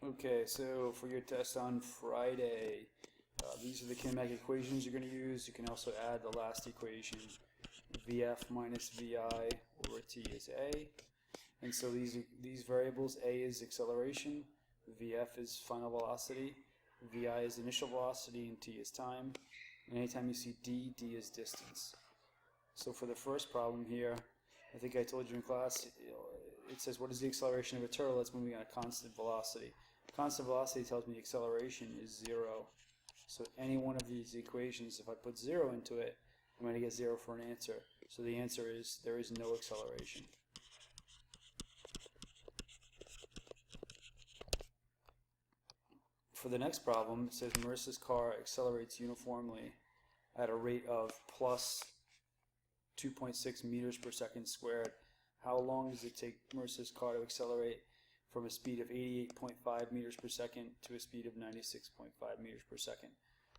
Okay, so for your test on Friday, these are the kinematic equations you're going to use. You can also add the last equation. Vf minus Vi over t is a. And so these variables, a is acceleration, Vf is final velocity, Vi is initial velocity, and t is time. And anytime you see d, d is distance. So for the first problem here, I think I told you in class, it says what is the acceleration of a turtle that's moving at a constant velocity. Constant velocity tells me acceleration is 0. So any one of these equations, if I put 0 into it, I'm going to get 0 for an answer. So the answer is there is no acceleration. For the next problem, it says Marissa's car accelerates uniformly at a rate of plus 2.6 meters per second squared. How long does it take Marissa's car to accelerate from a speed of 88.5 meters per second to a speed of 96.5 meters per second?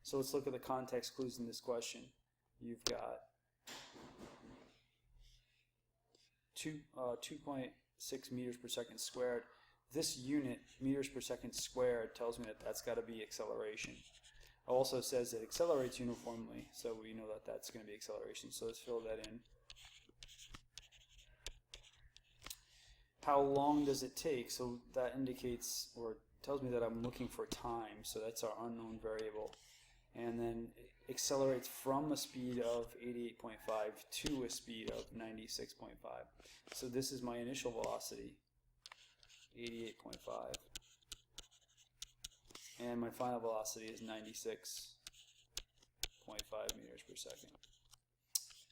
So let's look at the context clues in this question. You've got 2.6 meters per second squared. This unit, meters per second squared, tells me that that's got to be acceleration. It also says it accelerates uniformly, so we know that that's going to be acceleration. So let's fill that in. How long does it take? So that indicates or tells me that I'm looking for time, so that's our unknown variable. And then it accelerates from a speed of 88.5 to a speed of 96.5. So this is my initial velocity, 88.5. And my final velocity is 96.5 meters per second.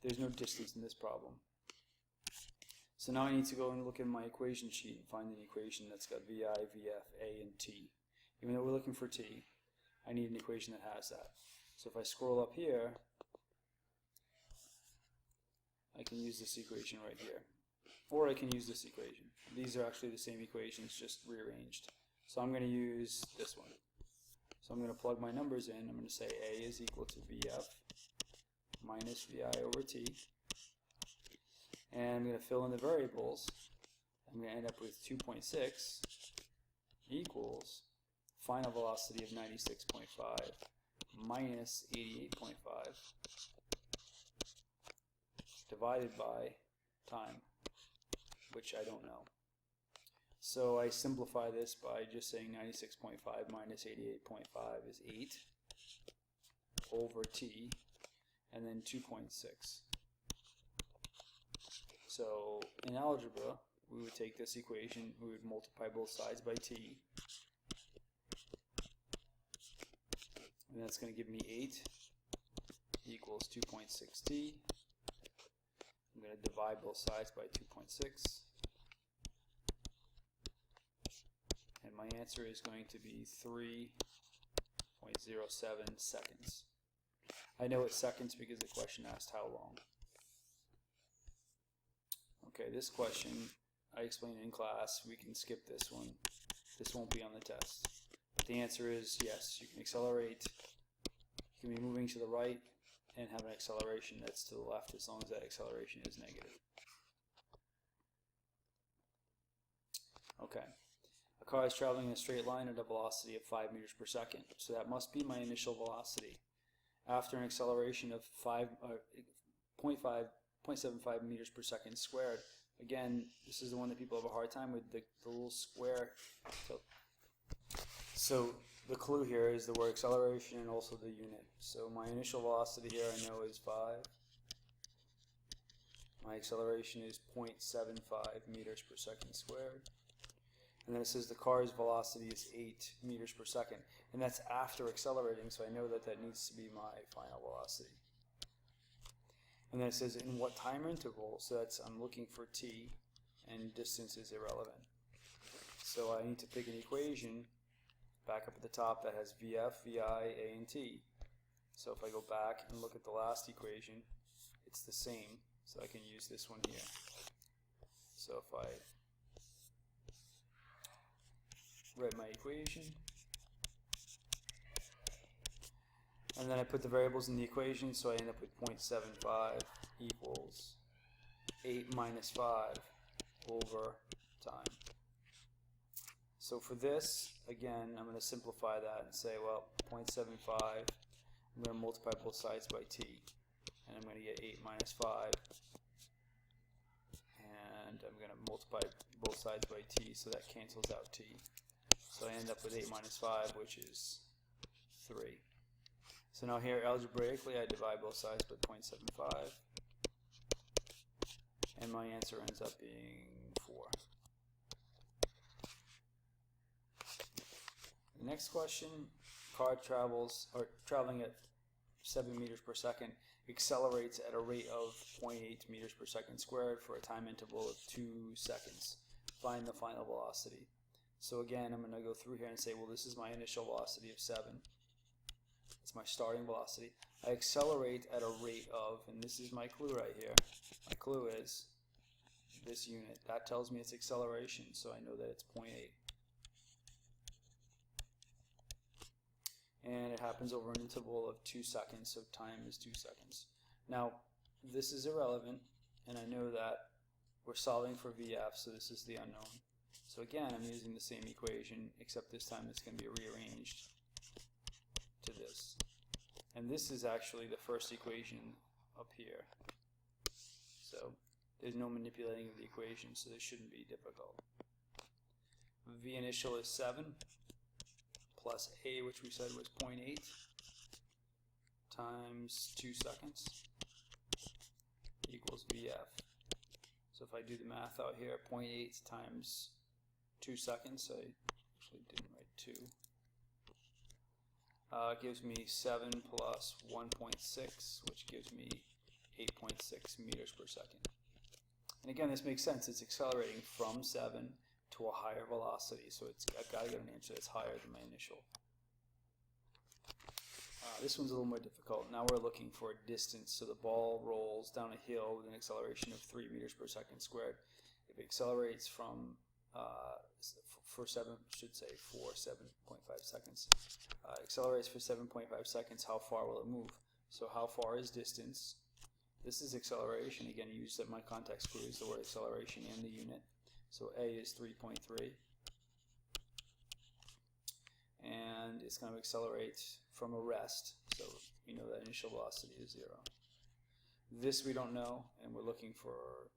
There's no distance in this problem. So now I need to go and look at my equation sheet and find an equation that's got Vi, Vf, A, and T. Even though we're looking for T, I need an equation that has that. So if I scroll up here, I can use this equation right here. Or I can use this equation. These are actually the same equations, just rearranged. So I'm going to use this one. So I'm going to plug my numbers in. I'm going to say A is equal to Vf minus Vi over T. And I'm going to fill in the variables. I'm going to end up with 2.6 equals final velocity of 96.5 minus 88.5 divided by time, which I don't know. So I simplify this by just saying 96.5 minus 88.5 is 8 over t, and then 2.6. So in algebra, we would take this equation, we would multiply both sides by t, and that's going to give me 8 equals 2.6t. I'm going to divide both sides by 2.6. And my answer is going to be 3.07 seconds. I know it's seconds because the question asked how long. Okay, this question I explained in class. We can skip this one. This won't be on the test. But the answer is yes, you can accelerate. You can be moving to the right and have an acceleration that's to the left as long as that acceleration is negative. Okay. A car is traveling in a straight line at a velocity of 5 meters per second. So that must be my initial velocity. After an acceleration of 0.75 meters per second squared. Again, this is the one that people have a hard time with, the little square. So the clue here is the word acceleration and also the unit. So my initial velocity here I know is 5. My acceleration is 0.75 meters per second squared. And then it says the car's velocity is 8 meters per second. And that's after accelerating, so I know that that needs to be my final velocity. And then it says in what time interval, so that's I'm looking for t, and distance is irrelevant. So I need to pick an equation back up at the top that has Vf, Vi, A, and T. So if I go back and look at the last equation, it's the same, so I can use this one here. So if I write my equation, and then I put the variables in the equation, so I end up with 0.75 equals 8 minus 5 over time. So for this, again, I'm going to simplify that and say, well, 0.75, I'm going to multiply both sides by t, and I'm going to get 8 minus 5, and I'm going to multiply both sides by t, so that cancels out t. So I end up with 8 minus 5, which is 3. So now here, algebraically, I divide both sides by 0.75, and my answer ends up being 4. The next question, car traveling at 7 meters per second, accelerates at a rate of 0.8 meters per second squared for a time interval of 2 seconds. Find the final velocity. So again, I'm going to go through here and say, well, this is my initial velocity of 7. It's my starting velocity. I accelerate at a rate of, and this is my clue right here. My clue is this unit. That tells me it's acceleration, so I know that it's 0.8. And it happens over an interval of 2 seconds, so time is 2 seconds. Now, this is irrelevant, and I know that we're solving for VF, so this is the unknown. So again, I'm using the same equation, except this time it's going to be rearranged to this. And this is actually the first equation up here. So there's no manipulating of the equation, so this shouldn't be difficult. V initial is 7. Plus A, which we said was 0.8, times 2 seconds, equals VF. So if I do the math out here, 0.8 times 2 seconds, I actually didn't write 2, gives me 7 plus 1.6, which gives me 8.6 meters per second. And again, this makes sense. It's accelerating from 7 to a higher velocity, so I've got to get an answer that's higher than my initial. This one's a little more difficult. Now we're looking for a distance, so the ball rolls down a hill with an acceleration of 3 meters per second squared. If it accelerates from, for 7.5 seconds, accelerates for 7.5 seconds, how far will it move? So how far is distance? This is acceleration. Again, use my context clue is the word acceleration and the unit. So A is 3.3, and it's going to accelerate from a rest, so we know that initial velocity is 0. This we don't know, and we're looking for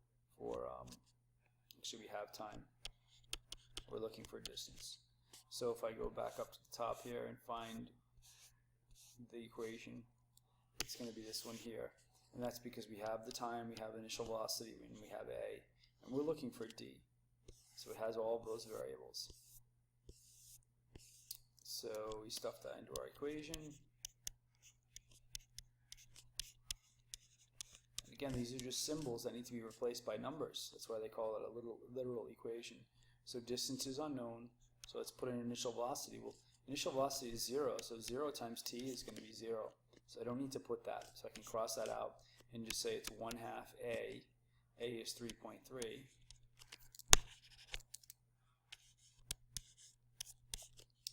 actually we have time. We're looking for distance. So if I go back up to the top here and find the equation, it's going to be this one here, and that's because we have the time, we have initial velocity, and we have A, and we're looking for D. So it has all of those variables. So we stuff that into our equation. And again, these are just symbols that need to be replaced by numbers. That's why they call it a literal equation. So distance is unknown, so let's put in initial velocity. Well, initial velocity is 0, so 0 times t is going to be 0. So I don't need to put that. So I can cross that out and just say it's 1/2 A. A is 3.3.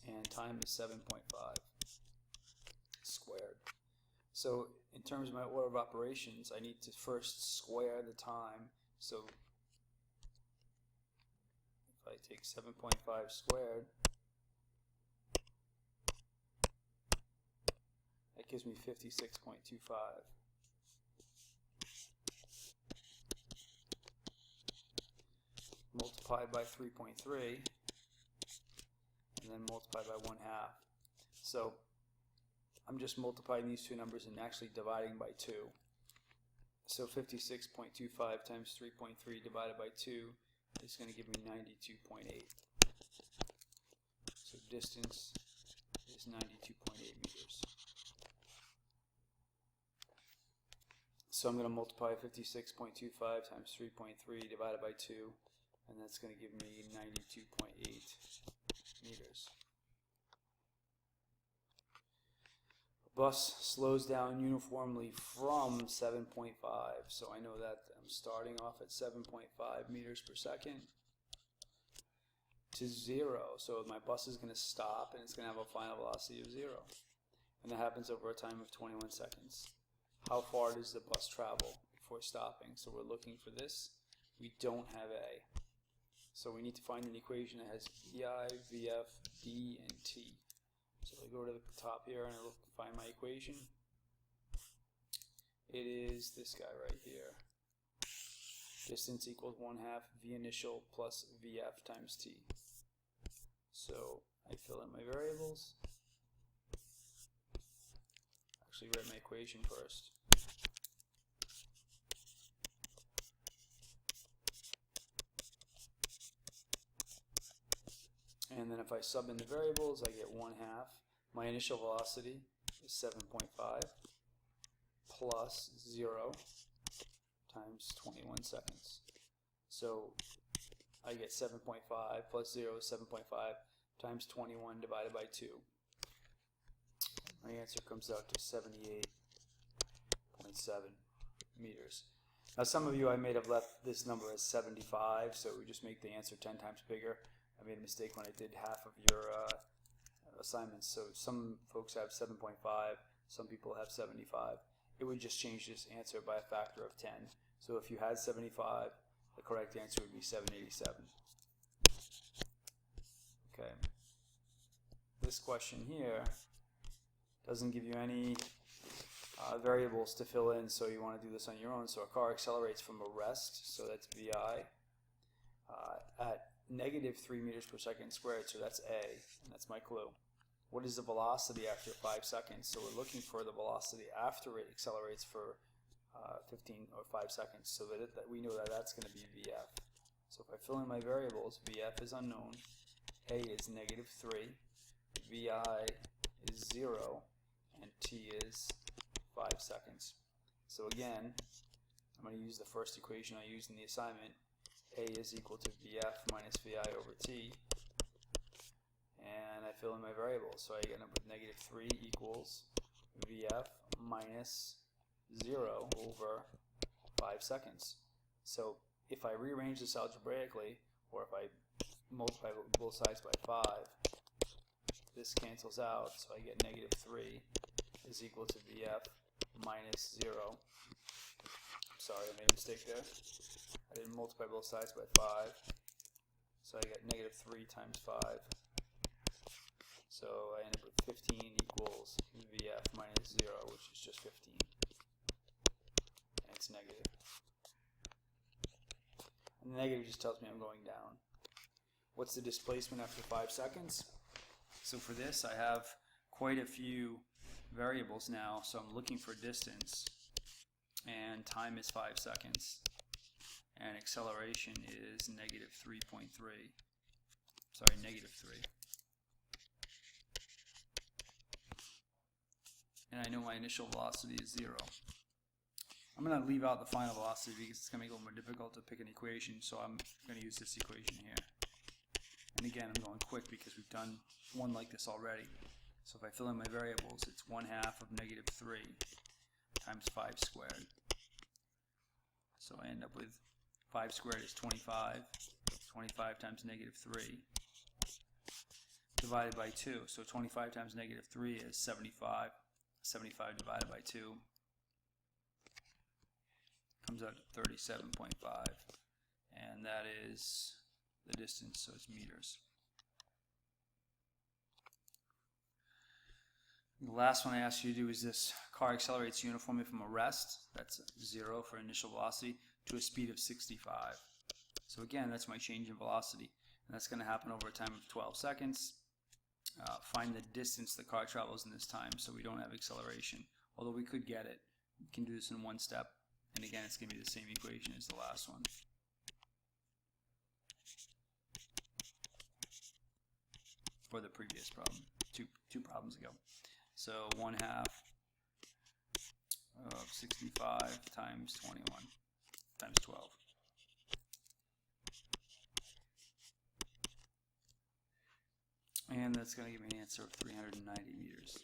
And time is 7.5 squared. So in terms of my order of operations, I need to first square the time. So if I take 7.5 squared, that gives me 56.25. Multiplied by 3.3. And then multiplied by 1/2. So I'm just multiplying these two numbers and actually dividing by 2. So 56.25 times 3.3 divided by 2 is going to give me 92.8. So distance is 92.8 meters. So I'm going to multiply 56.25 times 3.3 divided by 2, and that's going to give me 92.8 meters. A bus slows down uniformly from 7.5, so I know that I'm starting off at 7.5 meters per second to 0. So my bus is going to stop and it's going to have a final velocity of 0. And that happens over a time of 21 seconds. How far does the bus travel before stopping? So we're looking for this. We don't have A. So we need to find an equation that has VI, VF, D, and T. So I go to the top here and I look, find my equation. It is this guy right here. Distance equals 1/2 V initial plus VF times T. So I fill in my variables. Actually write my equation first. And then if I sub in the variables, I get 1/2. My initial velocity is 7.5 plus 0 times 21 seconds. So I get 7.5 plus 0 is 7.5 times 21 divided by 2. My answer comes out to 78.7 meters. Now some of you, I may have left this number as 75, so we just make the answer 10 times bigger. I made a mistake when I did half of your assignments. So some folks have 7.5, some people have 75. It would just change this answer by a factor of 10. So if you had 75, the correct answer would be 787. Okay. This question here doesn't give you any variables to fill in, so you want to do this on your own. So a car accelerates from a rest, so that's VI, at -3 meters per second squared, so that's A, and that's my clue. What is the velocity after 5 seconds? So we're looking for the velocity after it accelerates for 15 or 5 seconds, so that we know that that's going to be VF. So if I fill in my variables, VF is unknown, A is -3, VI is 0, and T is 5 seconds. So again, I'm going to use the first equation I used in the assignment. A is equal to VF minus VI over T, and I fill in my variables. So I get up with -3 equals VF minus 0 over 5 seconds. So if I rearrange this algebraically, or if I multiply both sides by 5, this cancels out, so I get -3 is equal to VF minus 0. Sorry, I made a mistake there. I didn't multiply both sides by 5, so I get -3 times 5. So I end up with 15 equals VF minus 0, which is just 15. And it's negative. And the negative just tells me I'm going down. What's the displacement after 5 seconds? So for this, I have quite a few variables now, so I'm looking for distance, and time is 5 seconds, and acceleration is -3.3. Sorry, -3. And I know my initial velocity is 0. I'm going to leave out the final velocity because it's going to make it a little more difficult to pick an equation, so I'm going to use this equation here. And again, I'm going quick because we've done one like this already. So if I fill in my variables, it's 1/2 of -3 times 5 squared. So I end up with 5 squared is 25. 25 times -3 divided by 2. So 25 times -3 is 75. 75 divided by 2 comes out to 37.5. And that is the distance, so it's meters. The last one I asked you to do is this. Car accelerates uniformly from a rest, that's 0 for initial velocity, to a speed of 65. So again, that's my change in velocity. And that's going to happen over a time of 12 seconds. Find the distance the car travels in this time so we don't have acceleration. Although we could get it. We can do this in one step. And again, it's going to be the same equation as the last one. For the previous problem, two problems ago. So 1/2 of 65 times 21 times 12. And that's going to give me an answer of 390 meters.